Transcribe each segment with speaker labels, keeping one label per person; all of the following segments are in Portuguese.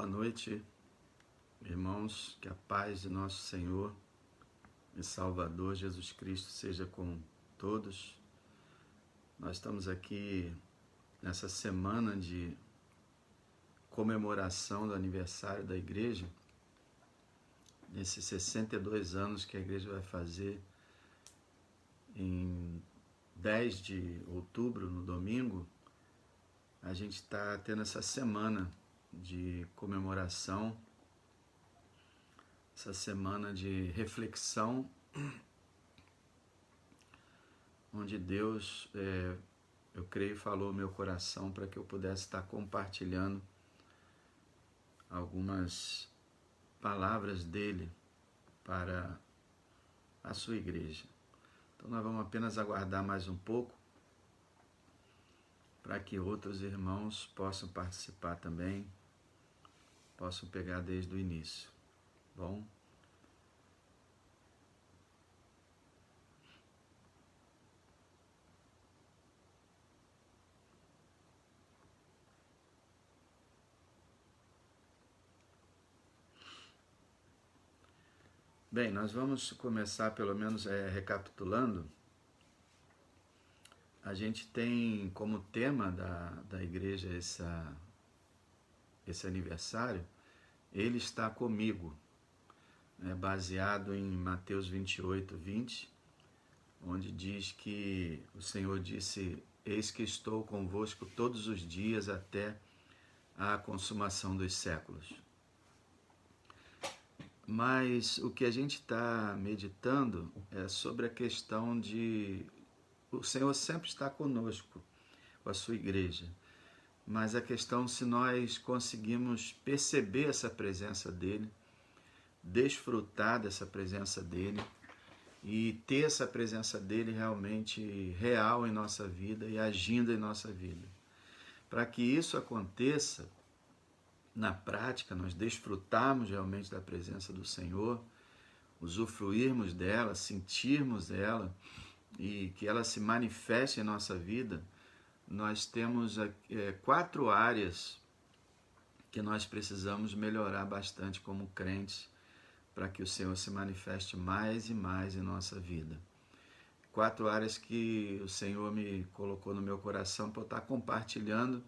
Speaker 1: Boa noite, irmãos, que a paz de nosso Senhor e Salvador Jesus Cristo seja com todos. Nós estamos aqui nessa semana de comemoração do aniversário da igreja, nesses 62 anos que a igreja vai fazer em 10 de outubro, no domingo. A gente está tendo essa semana de comemoração, essa semana de reflexão, onde Deus, eu creio, falou ao meu coração para que eu pudesse estar compartilhando algumas palavras dele para a sua igreja. Então nós vamos apenas aguardar mais um pouco para que outros irmãos possam participar também, possam pegar desde o início. Bom? Bem, nós vamos começar pelo menos recapitulando. A gente tem como tema da igreja esse aniversário, Ele está comigo, baseado em Mateus 28, 20, onde diz que o Senhor disse: eis que estou convosco todos os dias até a consumação dos séculos. Mas o que a gente está meditando é sobre a questão de o Senhor sempre está conosco, com a sua igreja, mas a questão se nós conseguimos perceber essa presença dele, desfrutar dessa presença dele e ter essa presença dele realmente real em nossa vida e agindo em nossa vida. Para que isso aconteça, na prática, nós desfrutarmos realmente da presença do Senhor, usufruirmos dela, sentirmos ela e que ela se manifeste em nossa vida, nós temos 4 áreas que nós precisamos melhorar bastante como crentes para que o Senhor se manifeste mais e mais em nossa vida. 4 áreas que o Senhor me colocou no meu coração para eu estar compartilhando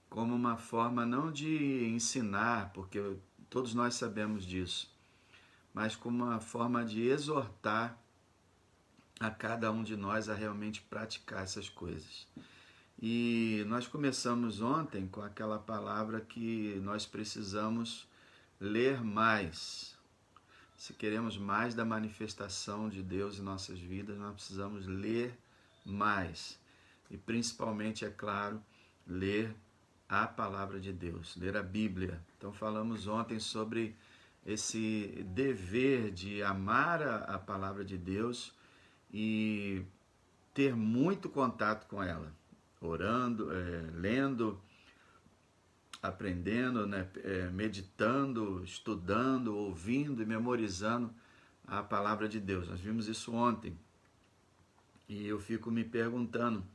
Speaker 1: como uma forma não de ensinar, porque todos nós sabemos disso, mas como uma forma de exortar a cada um de nós a realmente praticar essas coisas. E nós começamos ontem com aquela palavra que nós precisamos ler mais. Se queremos mais da manifestação de Deus em nossas vidas, nós precisamos ler mais. E principalmente, é claro, ler a palavra de Deus, ler a Bíblia. Então falamos ontem sobre esse dever de amar a palavra de Deus e ter muito contato com ela, orando, lendo, aprendendo, meditando, estudando, ouvindo e memorizando a palavra de Deus. Nós vimos isso ontem e eu fico me perguntando,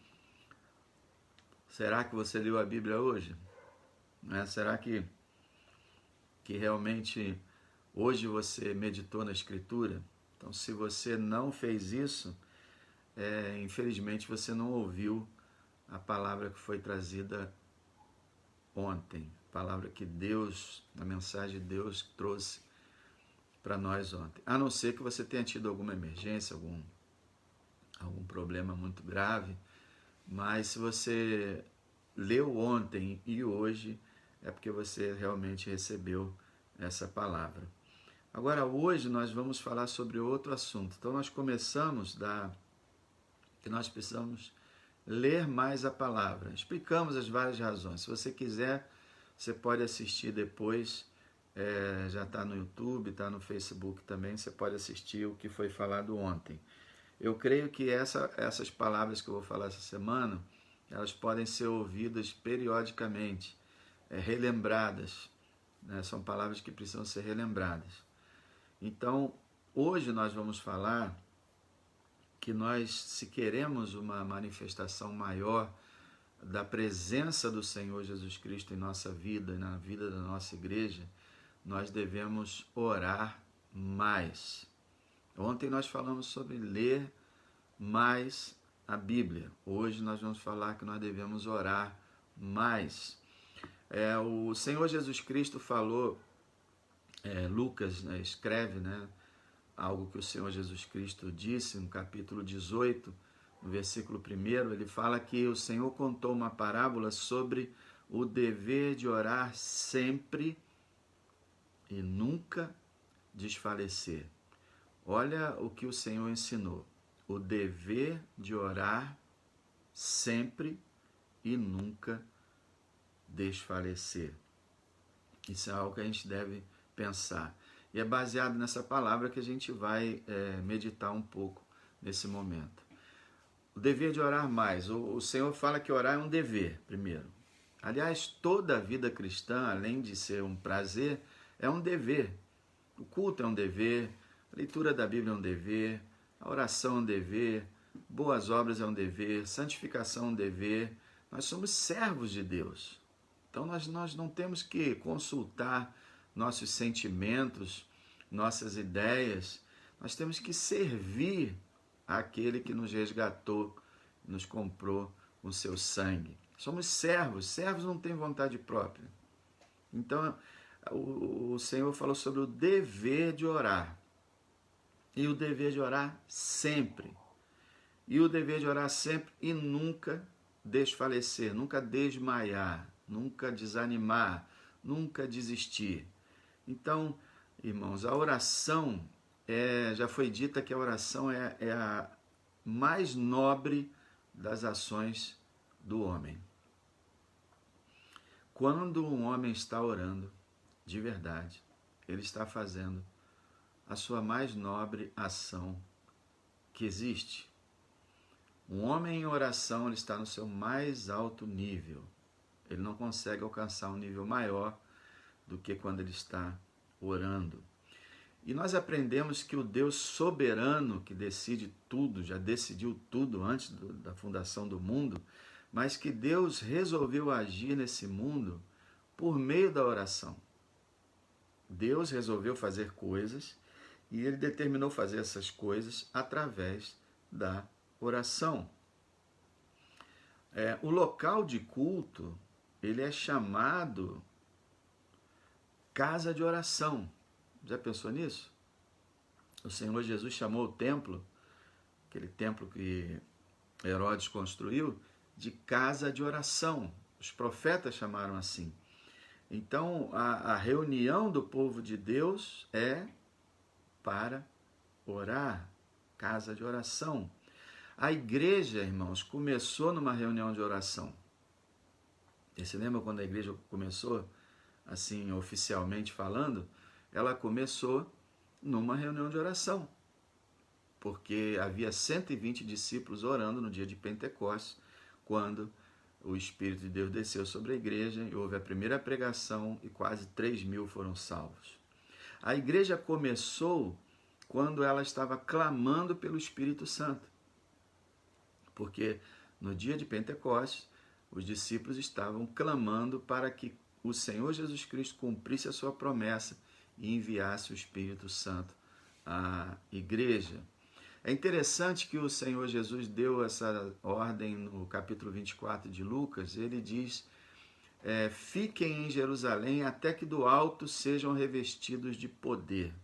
Speaker 1: será que você leu a Bíblia hoje? Será que realmente hoje você meditou na Escritura? Então, se você não fez isso, infelizmente você não ouviu a palavra que foi trazida ontem, a palavra que Deus, a mensagem de Deus trouxe para nós ontem. A não ser que você tenha tido alguma emergência, algum problema muito grave, mas se você leu ontem e hoje, é porque você realmente recebeu essa palavra. Agora, hoje nós vamos falar sobre outro assunto. Então, nós começamos que nós precisamos ler mais a palavra. Explicamos as várias razões. Se você quiser, você pode assistir depois. Já está no YouTube, está no Facebook também. Você pode assistir o que foi falado ontem. Eu creio que essas palavras que eu vou falar essa semana, elas podem ser ouvidas periodicamente, relembradas. São palavras que precisam ser relembradas. Então, hoje nós vamos falar que nós, se queremos uma manifestação maior da presença do Senhor Jesus Cristo em nossa vida e na vida da nossa igreja, nós devemos orar mais. Ontem nós falamos sobre ler mais a Bíblia. Hoje nós vamos falar que nós devemos orar mais. O Senhor Jesus Cristo falou, Lucas, né, escreve, né, algo que o Senhor Jesus Cristo disse no capítulo 18, no versículo 1, ele fala que o Senhor contou uma parábola sobre o dever de orar sempre e nunca desfalecer. Olha o que o Senhor ensinou. O dever de orar sempre e nunca desfalecer. Isso é algo que a gente deve pensar. E é baseado nessa palavra que a gente vai meditar um pouco nesse momento. O dever de orar mais. O Senhor fala que orar é um dever, primeiro. Aliás, toda a vida cristã, além de ser um prazer, é um dever. O culto é um dever, a leitura da Bíblia é um dever, a oração é um dever, boas obras é um dever, santificação é um dever. Nós somos servos de Deus. Então nós não temos que consultar nossos sentimentos, nossas ideias. Nós temos que servir àquele que nos resgatou, nos comprou com seu sangue. Somos servos. Servos não têm vontade própria. Então, o Senhor falou sobre o dever de orar. E o dever de orar sempre. E o dever de orar sempre e nunca desfalecer, nunca desmaiar, nunca desanimar, nunca desistir. Então, irmãos, a oração, já foi dita que a oração é a mais nobre das ações do homem. Quando um homem está orando, de verdade, ele está fazendo a sua mais nobre ação que existe. Um homem em oração, ele está no seu mais alto nível. Ele não consegue alcançar um nível maior do que quando ele está orando. E nós aprendemos que o Deus soberano, que decide tudo, já decidiu tudo antes da fundação do mundo, mas que Deus resolveu agir nesse mundo por meio da oração. Deus resolveu fazer coisas e ele determinou fazer essas coisas através da oração. O local de culto, ele é chamado casa de oração. Já pensou nisso? O Senhor Jesus chamou o templo, aquele templo que Herodes construiu, de casa de oração. Os profetas chamaram assim. Então, a reunião do povo de Deus é para orar, casa de oração. A igreja, irmãos, começou numa reunião de oração. Você lembra quando a igreja começou, assim, oficialmente falando? Ela começou numa reunião de oração, porque havia 120 discípulos orando no dia de Pentecostes, quando o Espírito de Deus desceu sobre a igreja e houve a primeira pregação e quase 3.000 foram salvos. A igreja começou quando ela estava clamando pelo Espírito Santo, porque no dia de Pentecostes os discípulos estavam clamando para que o Senhor Jesus Cristo cumprisse a sua promessa e enviasse o Espírito Santo à igreja. É interessante que o Senhor Jesus deu essa ordem no capítulo 24 de Lucas. Ele diz, fiquem em Jerusalém até que do alto sejam revestidos de poder.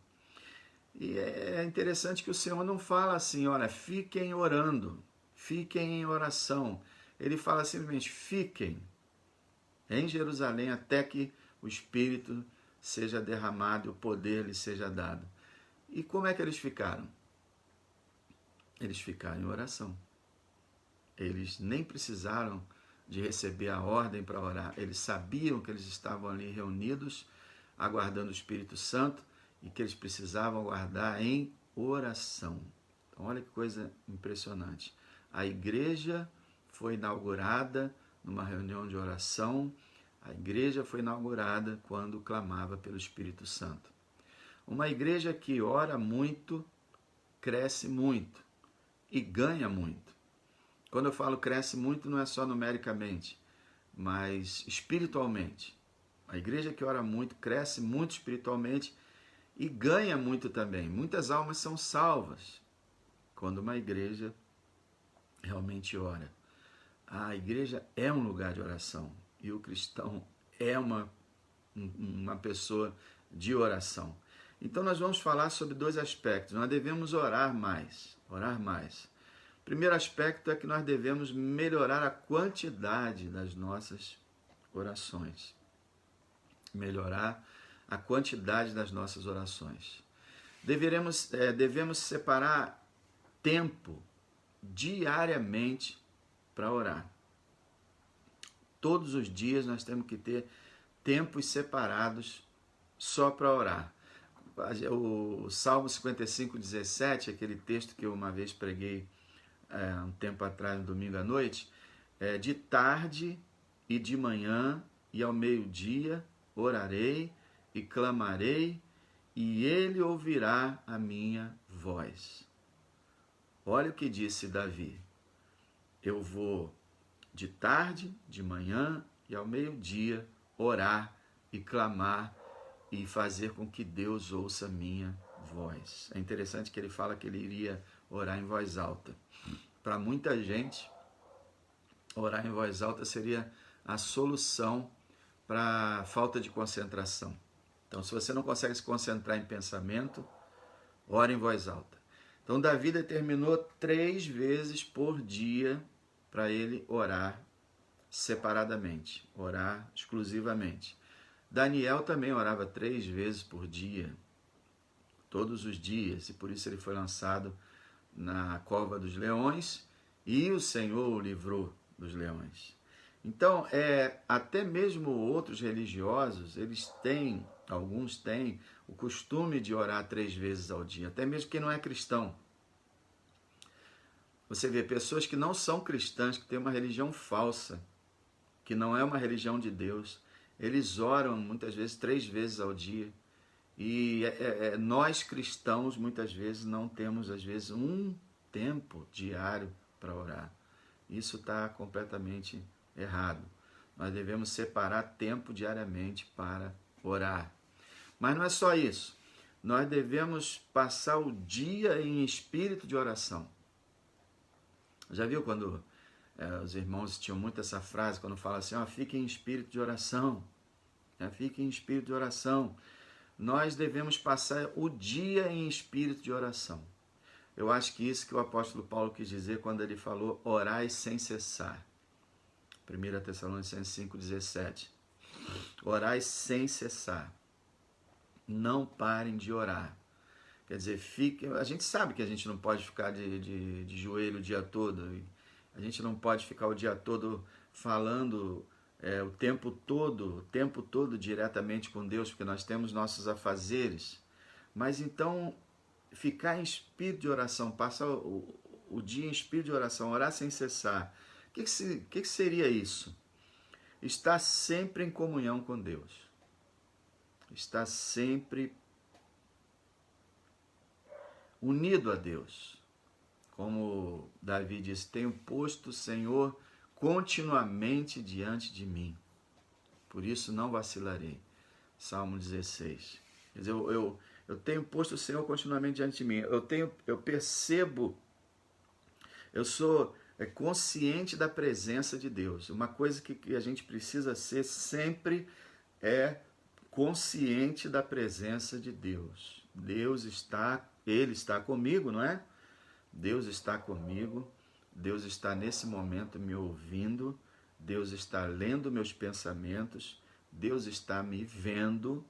Speaker 1: E é interessante que o Senhor não fala assim, olha, fiquem orando, fiquem em oração. Ele fala simplesmente, fiquem em Jerusalém até que o Espírito seja derramado e o poder lhe seja dado. E como é que eles ficaram? Eles ficaram em oração. Eles nem precisaram de receber a ordem para orar. Eles sabiam que eles estavam ali reunidos, aguardando o Espírito Santo, e que eles precisavam aguardar em oração. Então, olha que coisa impressionante. A igreja foi inaugurada numa reunião de oração. A igreja foi inaugurada quando clamava pelo Espírito Santo. Uma igreja que ora muito, cresce muito e ganha muito. Quando eu falo cresce muito, não é só numericamente, mas espiritualmente. A igreja que ora muito cresce muito espiritualmente e ganha muito também. Muitas almas são salvas quando uma igreja realmente ora. A igreja é um lugar de oração e o cristão é uma pessoa de oração. Então nós vamos falar sobre dois aspectos. Nós devemos orar mais, orar mais. O primeiro aspecto é que nós devemos melhorar a quantidade das nossas orações. Melhorar a quantidade das nossas orações. Devemos separar tempo diariamente para orar. Todos os dias nós temos que ter tempos separados só para orar. O Salmo 55:17, aquele texto que eu uma vez preguei um tempo atrás, no domingo à noite, de tarde e de manhã e ao meio-dia orarei e clamarei, e ele ouvirá a minha voz. Olha o que disse Davi. Eu vou de tarde, de manhã e ao meio-dia orar e clamar e fazer com que Deus ouça a minha voz. É interessante que ele fala que ele iria orar em voz alta. Para muita gente, orar em voz alta seria a solução para a falta de concentração. Então, se você não consegue se concentrar em pensamento, ore em voz alta. Então, Davi determinou 3 vezes por dia para ele orar separadamente, orar exclusivamente. Daniel também orava 3 vezes por dia, todos os dias, e por isso ele foi lançado na cova dos leões e o Senhor o livrou dos leões. Então, até mesmo outros religiosos, alguns têm o costume de orar 3 vezes ao dia, até mesmo quem não é cristão. Você vê pessoas que não são cristãs, que têm uma religião falsa, que não é uma religião de Deus, eles oram muitas vezes 3 vezes ao dia. E nós cristãos muitas vezes não temos, às vezes, um tempo diário para orar. Isso está completamente errado. Nós devemos separar tempo diariamente para orar. Mas não é só isso. Nós devemos passar o dia em espírito de oração. Já viu quando os irmãos tinham muito essa frase, quando fala assim, fique em espírito de oração. Fique em espírito de oração. Nós devemos passar o dia em espírito de oração. Eu acho que isso que o apóstolo Paulo quis dizer quando ele falou orai sem cessar. 1 Tessalonicenses 5,17. Orai sem cessar. Não parem de orar. Quer dizer, a gente sabe que a gente não pode ficar de joelho o dia todo. A gente não pode ficar o dia todo falando o tempo todo diretamente com Deus, porque nós temos nossos afazeres. Mas então, ficar em espírito de oração, passar o dia em espírito de oração, orar sem cessar. O que seria isso? Estar sempre em comunhão com Deus. Estar sempre unido a Deus. Como Davi disse, tenho posto o Senhor continuamente diante de mim. Por isso não vacilarei. Salmo 16. Quer dizer, eu tenho posto o Senhor continuamente diante de mim. Eu percebo, eu sou consciente da presença de Deus. Uma coisa que a gente precisa ser sempre é consciente da presença de Deus. Ele está comigo, não é? Deus está comigo, Deus está nesse momento me ouvindo, Deus está lendo meus pensamentos, Deus está me vendo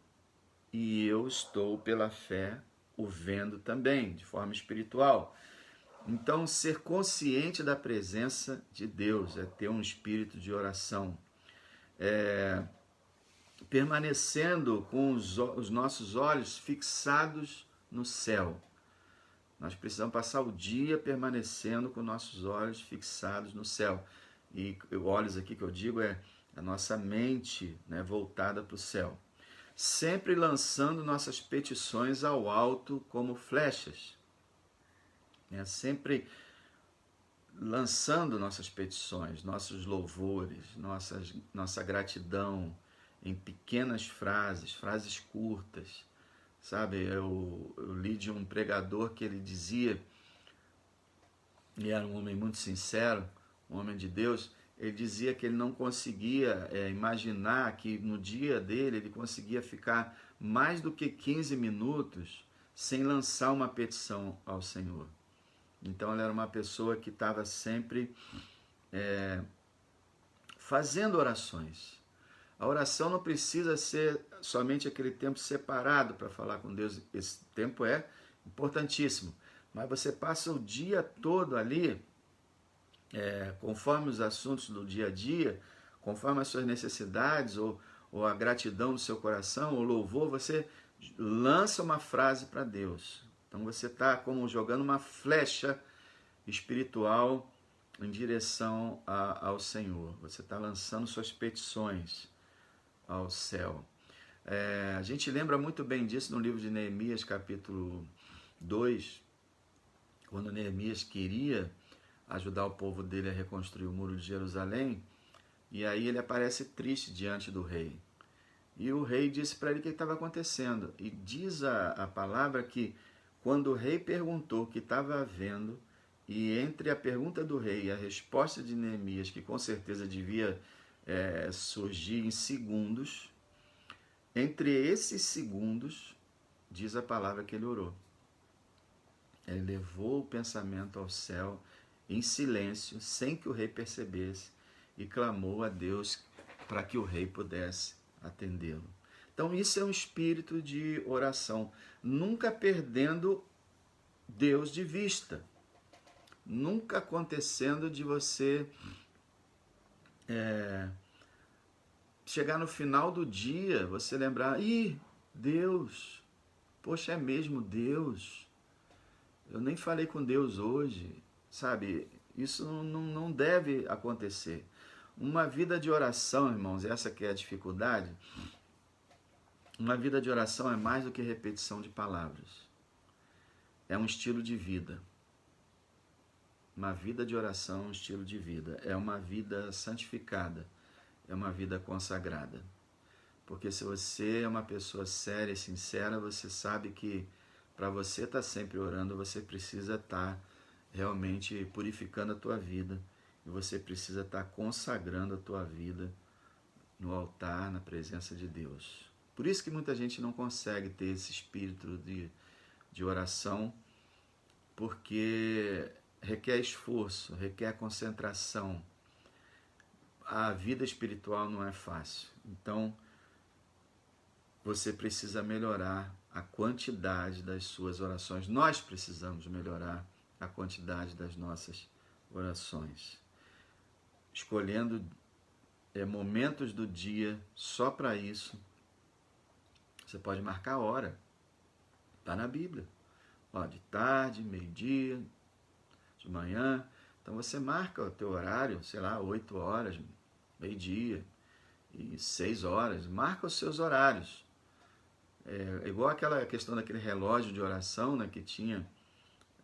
Speaker 1: e eu estou, pela fé, o vendo também, de forma espiritual. Então, ser consciente da presença de Deus é ter um espírito de oração. Permanecendo com os nossos olhos fixados no céu. Nós precisamos passar o dia permanecendo com nossos olhos fixados no céu. E olhos aqui que eu digo é a nossa mente, né, voltada para o céu. Sempre lançando nossas petições ao alto como flechas. Sempre lançando nossas petições, nossos louvores, nossa gratidão em pequenas frases, frases curtas, sabe? Eu li de um pregador que ele dizia, e era um homem muito sincero, um homem de Deus, ele dizia que ele não conseguia imaginar que no dia dele ele conseguia ficar mais do que 15 minutos sem lançar uma petição ao Senhor. Então ele era uma pessoa que estava sempre fazendo orações. A oração não precisa ser somente aquele tempo separado para falar com Deus. Esse tempo é importantíssimo. Mas você passa o dia todo ali, conforme os assuntos do dia a dia, conforme as suas necessidades, ou a gratidão do seu coração, o louvor, você lança uma frase para Deus. Então você está como jogando uma flecha espiritual em direção ao Senhor. Você está lançando suas petições ao céu. A gente lembra muito bem disso no livro de Neemias, capítulo 2, quando Neemias queria ajudar o povo dele a reconstruir o muro de Jerusalém, e aí ele aparece triste diante do rei. E o rei disse para ele o que estava acontecendo. E diz a palavra que quando o rei perguntou o que estava havendo, e entre a pergunta do rei e a resposta de Neemias, que com certeza devia surgir em segundos, entre esses segundos, diz a palavra que ele orou. Ele levou o pensamento ao céu em silêncio, sem que o rei percebesse, e clamou a Deus para que o rei pudesse atendê-lo. Então isso é um espírito de oração, nunca perdendo Deus de vista, nunca acontecendo de você chegar no final do dia, você lembrar, Deus, poxa, é mesmo Deus, eu nem falei com Deus hoje, sabe? Isso não deve acontecer. Uma vida de oração, irmãos, essa que é a dificuldade, uma vida de oração é mais do que repetição de palavras. É um estilo de vida. Uma vida de oração é um estilo de vida. É uma vida santificada. É uma vida consagrada. Porque se você é uma pessoa séria e sincera, você sabe que para você estar sempre orando, você precisa estar realmente purificando a tua vida. E você precisa estar consagrando a tua vida no altar, na presença de Deus. Por isso que muita gente não consegue ter esse espírito de oração, porque requer esforço, requer concentração. A vida espiritual não é fácil. Então, você precisa melhorar a quantidade das suas orações. Nós precisamos melhorar a quantidade das nossas orações. Escolhendo momentos do dia só para isso. Você pode marcar a hora. Está na Bíblia. De tarde, meio-dia, de manhã. Então você marca o teu horário, sei lá, 8 horas, meio-dia e 6 horas. Marca os seus horários. É igual aquela questão daquele relógio de oração, né, que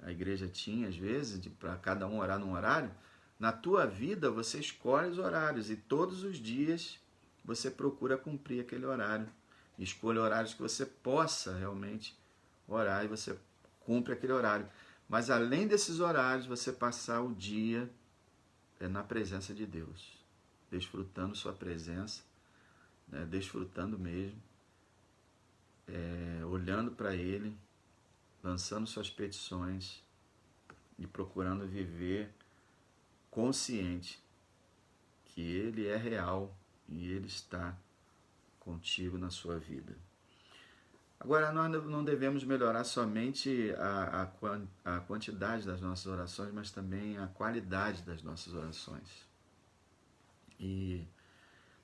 Speaker 1: a igreja tinha às vezes, para cada um orar num horário. Na tua vida você escolhe os horários e todos os dias você procura cumprir aquele horário. Escolha horários que você possa realmente orar e você cumpre aquele horário. Mas além desses horários, você passar o dia na presença de Deus, desfrutando sua presença, né, desfrutando mesmo, olhando para Ele, lançando suas petições e procurando viver consciente que Ele é real e Ele está contigo na sua vida. Agora, nós não devemos melhorar somente a quantidade das nossas orações, mas também a qualidade das nossas orações. E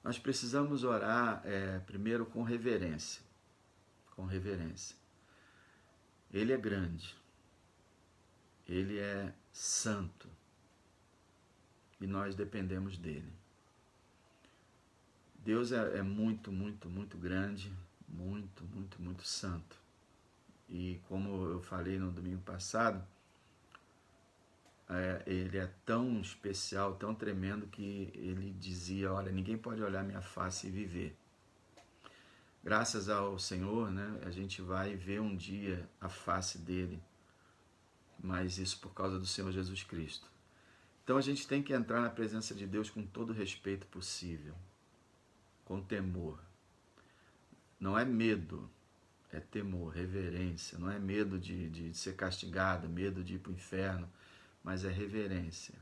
Speaker 1: nós precisamos orar primeiro com reverência. Com reverência. Ele é grande. Ele é santo. E nós dependemos dele. Deus é muito, muito, muito grande, muito, muito, muito santo. E como eu falei no domingo passado, ele é tão especial, tão tremendo, que ele dizia, olha, ninguém pode olhar minha face e viver. Graças ao Senhor, né, a gente vai ver um dia a face dele, mas isso por causa do Senhor Jesus Cristo. Então a gente tem que entrar na presença de Deus com todo o respeito possível, com temor. Não é medo, é temor, reverência. Não é medo de ser castigado, medo de ir para o inferno, mas é reverência,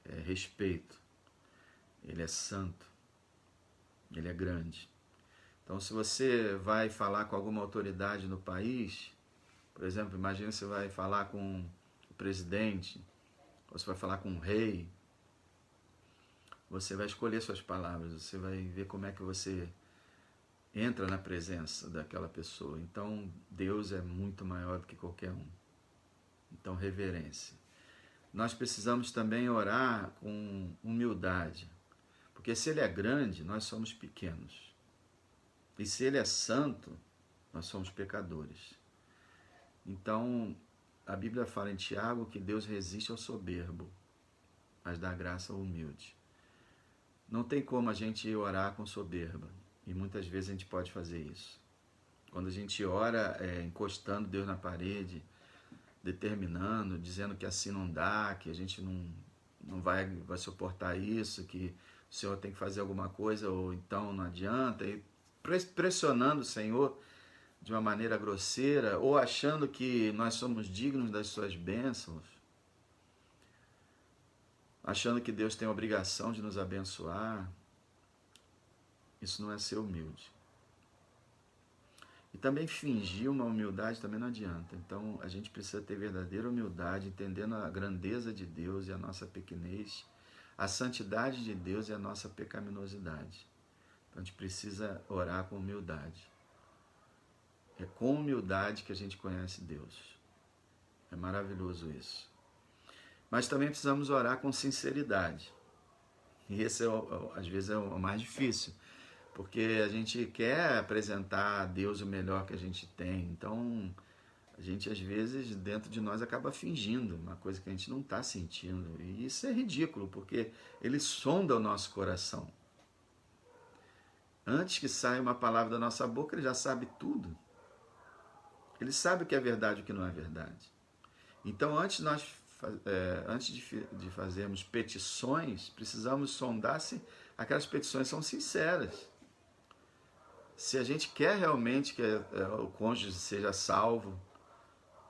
Speaker 1: é respeito. Ele é santo, ele é grande. Então, se você vai falar com alguma autoridade no país, por exemplo, imagina que você vai falar com o presidente, ou você vai falar com o rei, você vai escolher suas palavras, você vai ver como é que você entra na presença daquela pessoa. Então, Deus é muito maior do que qualquer um. Então, reverência. Nós precisamos também orar com humildade, porque se Ele é grande, nós somos pequenos. E se Ele é santo, nós somos pecadores. Então, a Bíblia fala em Tiago que Deus resiste ao soberbo, mas dá graça ao humilde. Não tem como a gente orar com soberba, e muitas vezes a gente pode fazer isso. Quando a gente ora encostando Deus na parede, determinando, dizendo que assim não dá, que a gente não vai suportar isso, que o Senhor tem que fazer alguma coisa, ou então não adianta, e pressionando o Senhor de uma maneira grosseira, ou achando que nós somos dignos das suas bênçãos, achando que Deus tem a obrigação de nos abençoar. Isso não é ser humilde. E também fingir uma humildade também não adianta. Então a gente precisa ter verdadeira humildade, entendendo a grandeza de Deus e a nossa pequenez, a santidade de Deus e a nossa pecaminosidade. Então a gente precisa orar com humildade. É com humildade que a gente conhece Deus. É maravilhoso isso. Mas também precisamos orar com sinceridade. E esse às vezes é o mais difícil, porque a gente quer apresentar a Deus o melhor que a gente tem. Então a gente às vezes dentro de nós acaba fingindo uma coisa que a gente não está sentindo. E isso é ridículo, porque Ele sonda o nosso coração. Antes que saia uma palavra da nossa boca, Ele já sabe tudo. Ele sabe o que é verdade e o que não é verdade. Então, antes de fazermos petições, precisamos sondar se aquelas petições são sinceras. Se a gente quer realmente que o cônjuge seja salvo,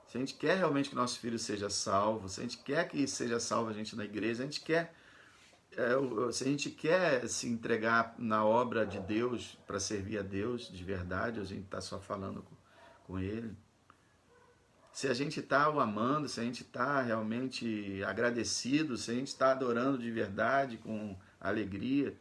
Speaker 1: se a gente quer realmente que nosso filho seja salvo, se a gente quer que seja salvo a gente na igreja, se a gente quer se entregar na obra de Deus para servir a Deus de verdade, ou a gente está só falando com Ele, se a gente está o amando, se a gente está realmente agradecido, se a gente está adorando de verdade, com alegria,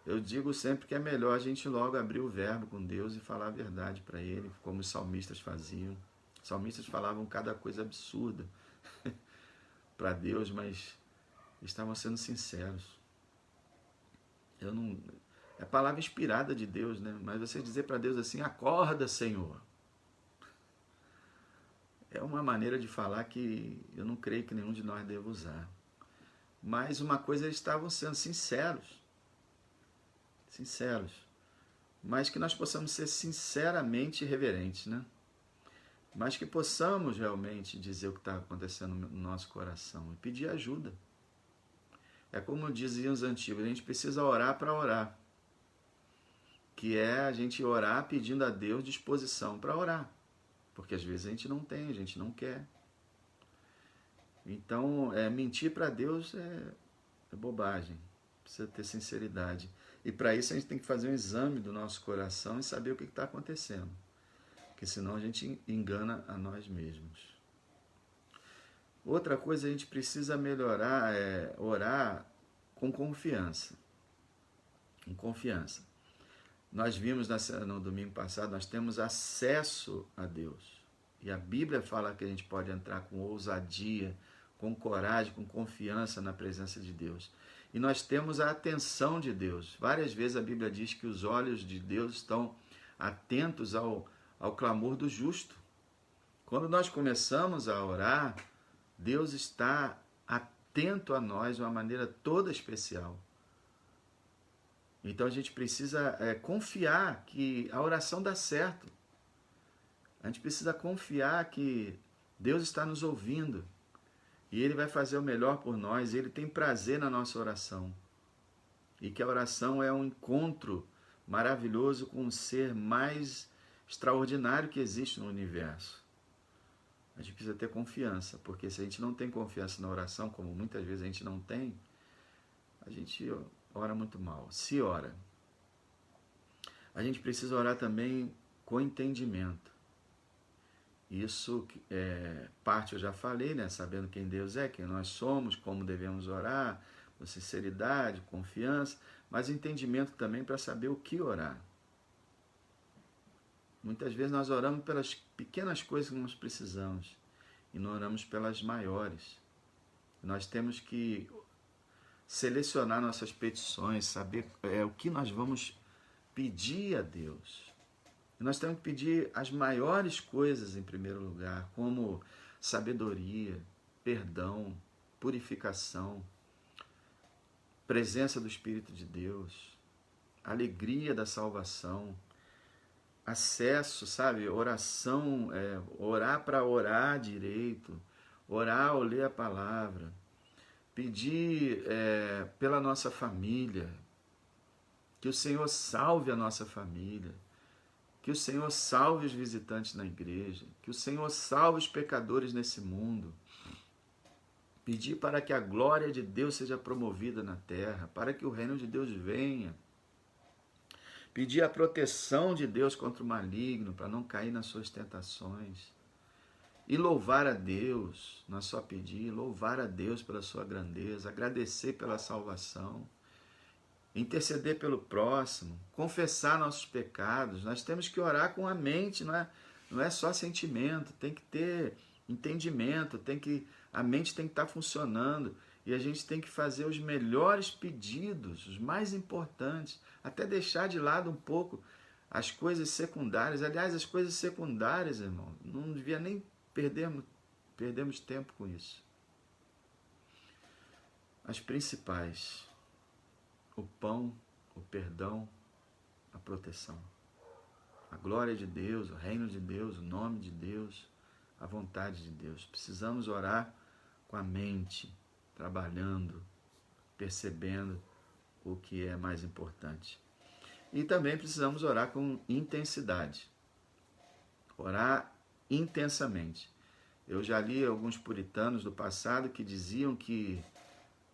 Speaker 1: eu digo sempre que é melhor a gente logo abrir o verbo com Deus e falar a verdade para Ele, como os salmistas faziam. Os salmistas falavam cada coisa absurda para Deus, mas estavam sendo sinceros. É a palavra inspirada de Deus, né? Mas você dizer para Deus assim, acorda, Senhor, é uma maneira de falar que eu não creio que nenhum de nós deva usar. Mas uma coisa, eles estavam sendo sinceros. Mas que nós possamos ser sinceramente reverentes, né? Mas que possamos realmente dizer o que está acontecendo no nosso coração e pedir ajuda. É como diziam os antigos, a gente precisa orar para orar. Que é a gente orar pedindo a Deus disposição para orar. Porque às vezes a gente não tem, a gente não quer. Então, mentir para Deus é bobagem. Precisa ter sinceridade. E para isso a gente tem que fazer um exame do nosso coração e saber o que está acontecendo. Porque senão a gente engana a nós mesmos. Outra coisa, a gente precisa melhorar é orar com confiança. Com confiança. Nós vimos no domingo passado, nós temos acesso a Deus. E a Bíblia fala que a gente pode entrar com ousadia, com coragem, com confiança na presença de Deus. E nós temos a atenção de Deus. Várias vezes a Bíblia diz que os olhos de Deus estão atentos ao clamor do justo. Quando nós começamos a orar, Deus está atento a nós de uma maneira toda especial. Então a gente precisa confiar que a oração dá certo. A gente precisa confiar que Deus está nos ouvindo e Ele vai fazer o melhor por nós. Ele tem prazer na nossa oração. E que a oração é um encontro maravilhoso com o ser mais extraordinário que existe no universo. A gente precisa ter confiança, porque se a gente não tem confiança na oração, como muitas vezes a gente não tem, a gente ora muito mal. Se ora. A gente precisa orar também com entendimento. Isso parte eu já falei, né? Sabendo quem Deus é, quem nós somos, como devemos orar, com sinceridade, confiança, mas entendimento também para saber o que orar. Muitas vezes nós oramos pelas pequenas coisas que nós precisamos e não oramos pelas maiores. Nós temos que selecionar nossas petições, saber o que nós vamos pedir a Deus. E nós temos que pedir as maiores coisas em primeiro lugar, como sabedoria, perdão, purificação, presença do Espírito de Deus, alegria da salvação, acesso, sabe? Oração, orar para orar direito, orar ao ler a palavra, pedir pela nossa família, que o Senhor salve a nossa família, que o Senhor salve os visitantes na igreja, que o Senhor salve os pecadores nesse mundo, pedir para que a glória de Deus seja promovida na terra, para que o reino de Deus venha, pedir a proteção de Deus contra o maligno, para não cair nas suas tentações. E louvar a Deus, não é só pedir, louvar a Deus pela sua grandeza, agradecer pela salvação, interceder pelo próximo, confessar nossos pecados. Nós temos que orar com a mente, não é só sentimento, tem que ter entendimento, a mente tem que estar funcionando. E a gente tem que fazer os melhores pedidos, os mais importantes, até deixar de lado um pouco as coisas secundárias. Aliás, as coisas secundárias, irmão, não devia nem perdermos tempo com isso. As principais: o pão, o perdão, a proteção. A glória de Deus, o reino de Deus, o nome de Deus, a vontade de Deus. Precisamos orar com a mente, trabalhando, percebendo o que é mais importante. E também precisamos orar com intensidade. Orar intensamente. Eu já li alguns puritanos do passado que diziam que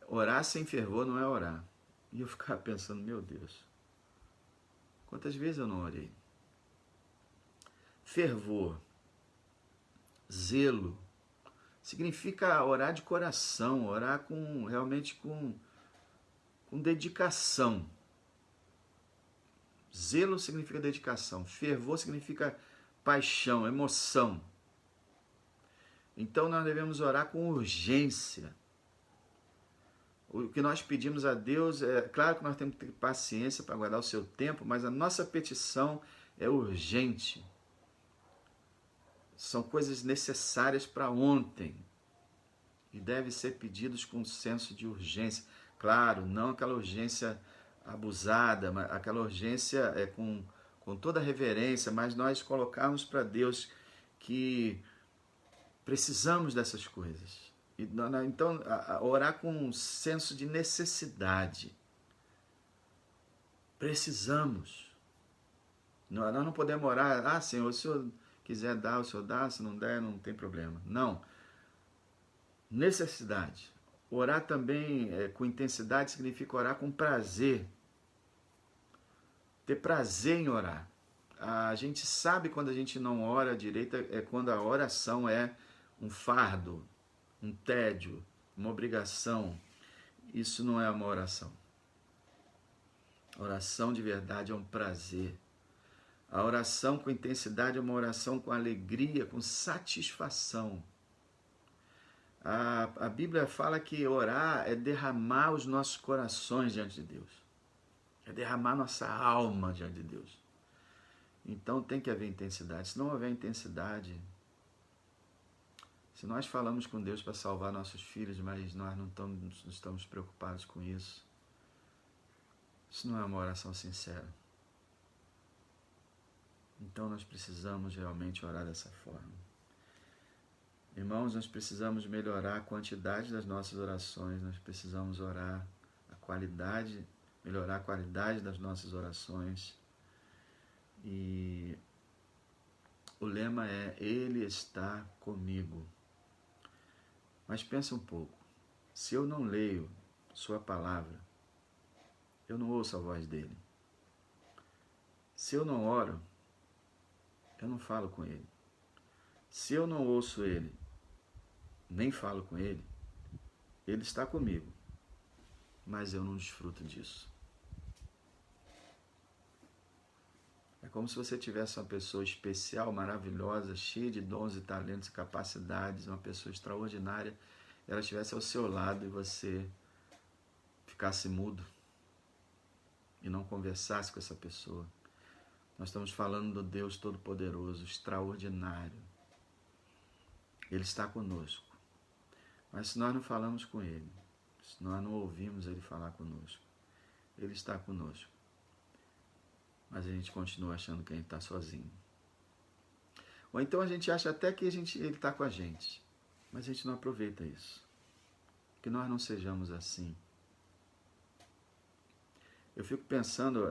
Speaker 1: orar sem fervor não é orar. E eu ficava pensando, meu Deus, quantas vezes eu não orei? Fervor, zelo, significa orar de coração, orar realmente com dedicação. Zelo significa dedicação, fervor significa paixão, emoção. Então nós devemos orar com urgência. O que nós pedimos a Deus, claro que nós temos que ter paciência para aguardar o seu tempo, mas a nossa petição é urgente. São coisas necessárias para ontem e devem ser pedidos com senso de urgência. Claro, não aquela urgência abusada, mas aquela urgência com toda reverência, mas nós colocarmos para Deus que precisamos dessas coisas. Então, orar com um senso de necessidade. Precisamos. Nós não podemos orar, Senhor, se o Senhor quiser dar, o Senhor dá, se não der, não tem problema. Não. Necessidade. Orar também com intensidade significa orar com prazer. Ter prazer em orar. A gente sabe quando a gente não ora direito, é quando a oração é um fardo, um tédio, uma obrigação. Isso não é uma oração. Oração de verdade é um prazer. A oração com intensidade é uma oração com alegria, com satisfação. A Bíblia fala que orar é derramar os nossos corações diante de Deus. É derramar nossa alma diante de Deus. Então tem que haver intensidade. Se não houver intensidade, Se nós falamos com Deus para salvar nossos filhos, mas nós não estamos preocupados com isso, isso não é uma oração sincera. Então nós precisamos realmente orar dessa forma. Irmãos, nós precisamos melhorar a quantidade das nossas orações, nós precisamos orar a qualidade, melhorar a qualidade das nossas orações. E o lema é: Ele está comigo. Mas pensa um pouco, se eu não leio sua palavra, eu não ouço a voz dele. Se eu não oro, eu não falo com ele. Se eu não ouço ele, nem falo com ele, ele está comigo, mas eu não desfruto disso. É como se você tivesse uma pessoa especial, maravilhosa, cheia de dons e talentos e capacidades, uma pessoa extraordinária, ela estivesse ao seu lado e você ficasse mudo e não conversasse com essa pessoa. Nós estamos falando do Deus Todo-Poderoso, extraordinário. Ele está conosco. Mas se nós não falamos com Ele, se nós não ouvimos Ele falar conosco, Ele está conosco. Mas a gente continua achando que a gente está sozinho. Ou então a gente acha até que Ele está com a gente, mas a gente não aproveita isso. Que nós não sejamos assim. Eu fico pensando,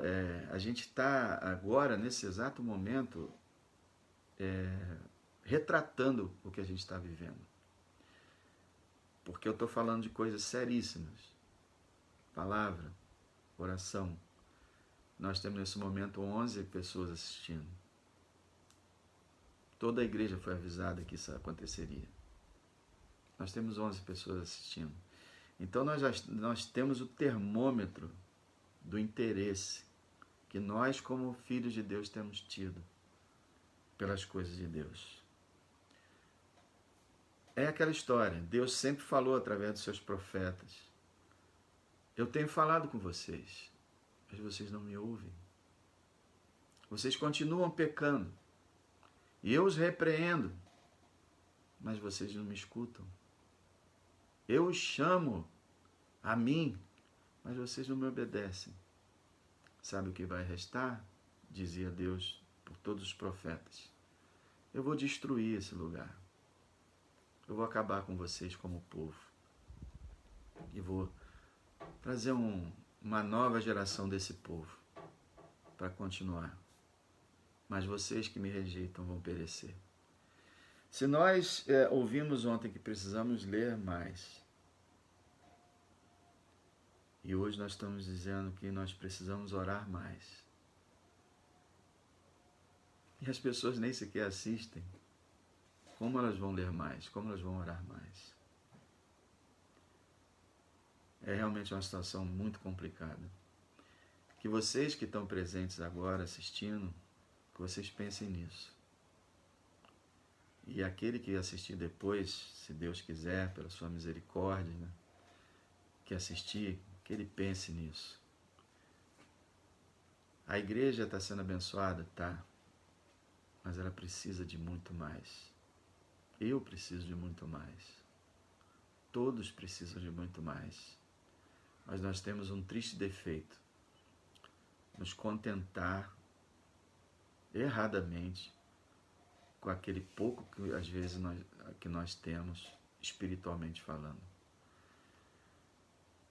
Speaker 1: a gente está agora, nesse exato momento, retratando o que a gente está vivendo. Porque eu estou falando de coisas seríssimas. Palavra, oração. Nós temos nesse momento 11 pessoas assistindo. Toda a igreja foi avisada que isso aconteceria. Nós temos 11 pessoas assistindo. Então nós temos o termômetro do interesse que nós, como filhos de Deus, temos tido pelas coisas de Deus. É aquela história, Deus sempre falou através dos seus profetas. Eu tenho falado com vocês, mas vocês não me ouvem. Vocês continuam pecando. E eu os repreendo, mas vocês não me escutam. Eu os chamo a mim, mas vocês não me obedecem. Sabe o que vai restar? Dizia Deus por todos os profetas. Eu vou destruir esse lugar. Eu vou acabar com vocês como povo. E vou trazer uma nova geração desse povo para continuar. Mas vocês que me rejeitam vão perecer. Se nós ouvimos ontem que precisamos ler mais, e hoje nós estamos dizendo que nós precisamos orar mais, e as pessoas nem sequer assistem, como elas vão ler mais? Como elas vão orar mais? É realmente uma situação muito complicada. Que vocês que estão presentes agora assistindo, que vocês pensem nisso. E aquele que assistir depois, se Deus quiser, pela sua misericórdia, né, que assistir, que ele pense nisso. A igreja está sendo abençoada? Tá. Mas ela precisa de muito mais. Eu preciso de muito mais. Todos precisam de muito mais. Mas nós temos um triste defeito. Nos contentar erradamente com aquele pouco que às vezes nós temos, espiritualmente falando.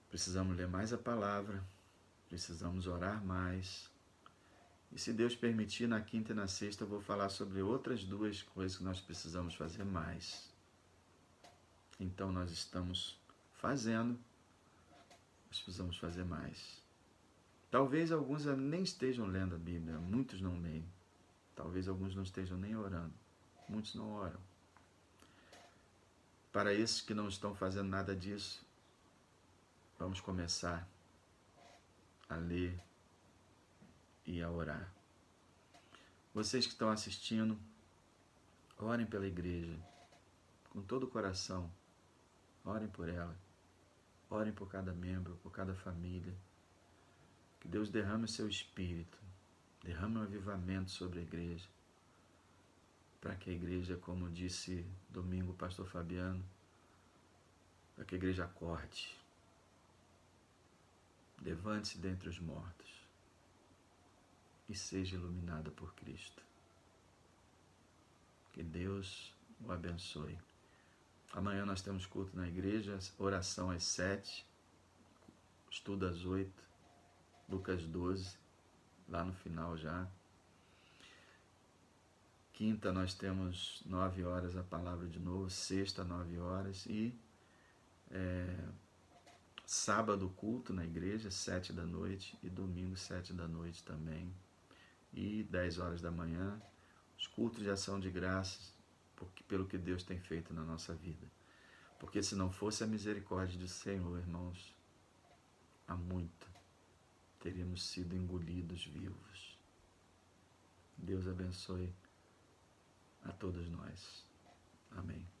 Speaker 1: Precisamos ler mais a palavra, precisamos orar mais. E se Deus permitir, na quinta e na sexta eu vou falar sobre outras duas coisas que nós precisamos fazer mais. Então nós estamos fazendo, nós precisamos fazer mais. Talvez alguns nem estejam lendo a Bíblia, muitos não leem. Talvez alguns não estejam nem orando, muitos não oram. Para esses que não estão fazendo nada disso, vamos começar a ler e a orar. Vocês que estão assistindo, orem pela igreja, com todo o coração. Orem por ela. Orem por cada membro, por cada família. Que Deus derrame o seu espírito, derrame um avivamento sobre a igreja. para que a igreja, como disse domingo o pastor Fabiano, para que a igreja acorde, levante-se dentre os mortos e seja iluminada por Cristo. Que Deus o abençoe. Amanhã nós temos culto na igreja, oração às 7, estudo às 8, Lucas 12, lá no final já. Quinta nós temos 9 horas a palavra de novo, sexta 9 horas e sábado culto na igreja, 7 da noite e domingo 7 da noite também. E 10 horas da manhã, os cultos de ação de graças, pelo que Deus tem feito na nossa vida. Porque se não fosse a misericórdia do Senhor, irmãos, há muito teríamos sido engolidos vivos. Deus abençoe a todos nós. Amém.